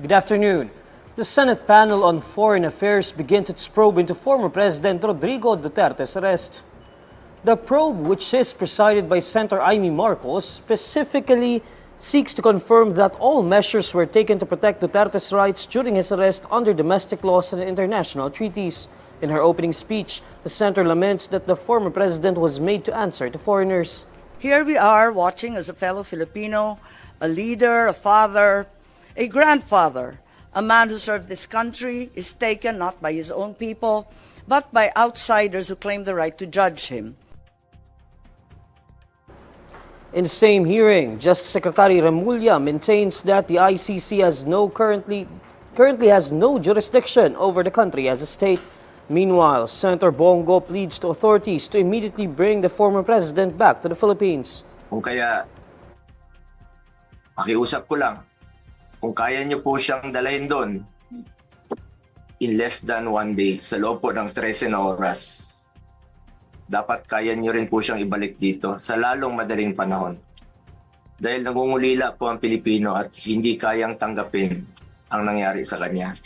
Good afternoon. The Senate panel on Foreign Affairs begins its probe into former President Rodrigo Duterte's arrest. The probe, which is presided by Senator Amy Marcos, specifically seeks to confirm that all measures were taken to protect Duterte's rights during his arrest under domestic laws and international treaties. In her opening speech, the senator laments that the former president was made to answer to foreigners. Here we are watching as a fellow Filipino, a leader, a father, a grandfather, a man who served this country is taken not by his own people, but by outsiders who claim the right to judge him. In the same hearing, Justice Secretary Remulla maintains that the ICC currently has no jurisdiction over the country as a state. Meanwhile, Senator Bongo pleads to authorities to immediately bring the former president back to the Philippines. Kung kaya, pakiusap ko lang, kung kaya niyo po siyang dalahin doon in less than 1 day, sa loob po ng 13 na oras, dapat kaya niyo rin po siyang ibalik dito sa lalong madaling panahon. Dahil nangungulila po ang Pilipino at hindi kayang tanggapin ang nangyari sa kanya.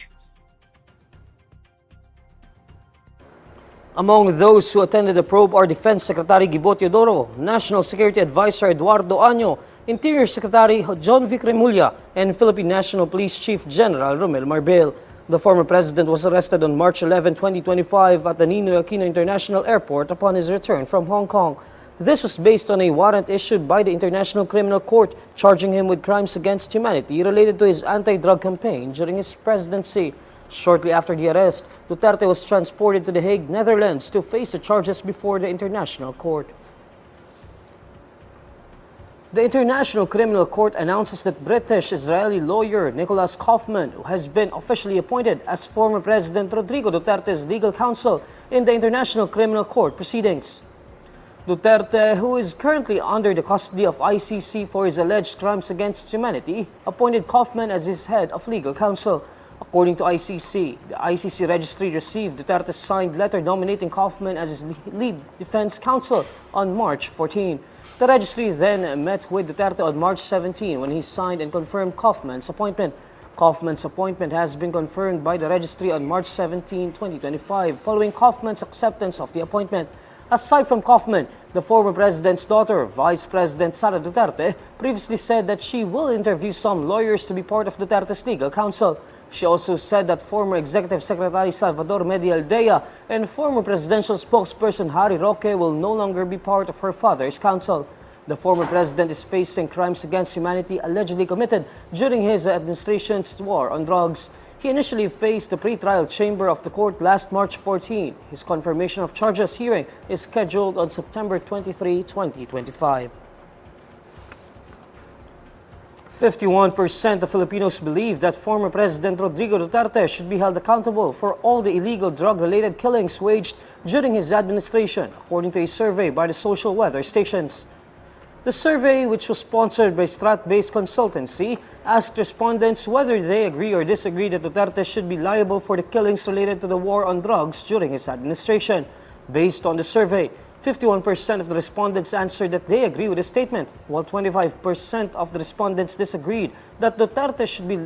Among those who attended the probe are Defense Secretary Gibo Teodoro, National Security Advisor Eduardo Año, Interior Secretary John Vic Remulla, and Philippine National Police Chief General Romel Marbel. The former president was arrested on March 11, 2025 at the Ninoy Aquino International Airport upon his return from Hong Kong. This was based on a warrant issued by the International Criminal Court charging him with crimes against humanity related to his anti-drug campaign during his presidency. Shortly after the arrest, Duterte was transported to The Hague, Netherlands to face the charges before the International Court. The International Criminal Court announces that British-Israeli lawyer Nicholas Kaufman has been officially appointed as former President Rodrigo Duterte's legal counsel in the International Criminal Court proceedings. Duterte, who is currently under the custody of ICC for his alleged crimes against humanity, appointed Kaufman as his head of legal counsel. According to ICC, the ICC registry received Duterte's signed letter nominating Kaufman as his lead defense counsel on March 14. The registry then met with Duterte on March 17 when he signed and confirmed Kaufman's appointment. Kaufman's appointment has been confirmed by the registry on March 17, 2025, following Kaufman's acceptance of the appointment. Aside from Kaufman, the former president's daughter, Vice President Sara Duterte, previously said that she will interview some lawyers to be part of Duterte's legal counsel. She also said that former Executive Secretary Salvador Medialdea and former presidential spokesperson Harry Roque will no longer be part of her father's counsel. The former president is facing crimes against humanity allegedly committed during his administration's war on drugs. He initially faced the pre-trial chamber of the court last March 14. His confirmation of charges hearing is scheduled on September 23, 2025. 51% of Filipinos believe that former President Rodrigo Duterte should be held accountable for all the illegal drug-related killings waged during his administration, according to a survey by the social weather stations. The survey, which was sponsored by Strat-based consultancy, asked respondents whether they agree or disagree that Duterte should be liable for the killings related to the war on drugs during his administration. Based on the survey, 51% of the respondents answered that they agree with the statement, while 25% of the respondents disagreed that Duterte should be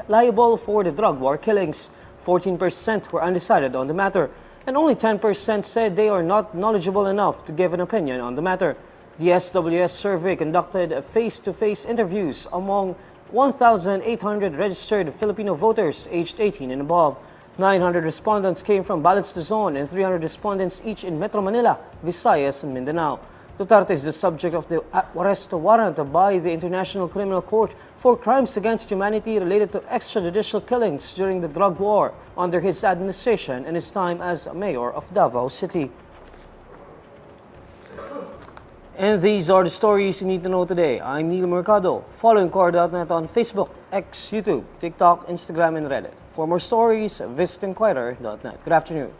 liable for the drug war killings. 14% were undecided on the matter, and only 10% said they are not knowledgeable enough to give an opinion on the matter. The SWS survey conducted face-to-face interviews among 1,800 registered Filipino voters aged 18 and above. 900 respondents came from Balance Luzon and 300 respondents each in Metro Manila, Visayas, and Mindanao. Duterte is the subject of the arrest warrant by the International Criminal Court for crimes against humanity related to extrajudicial killings during the drug war under his administration and his time as mayor of Davao City. And these are the stories you need to know today. I'm Neil Mercado. Follow INQUIRER.net on Facebook, X, YouTube, TikTok, Instagram, and Reddit. For more stories, visit INQUIRER.net. Good afternoon.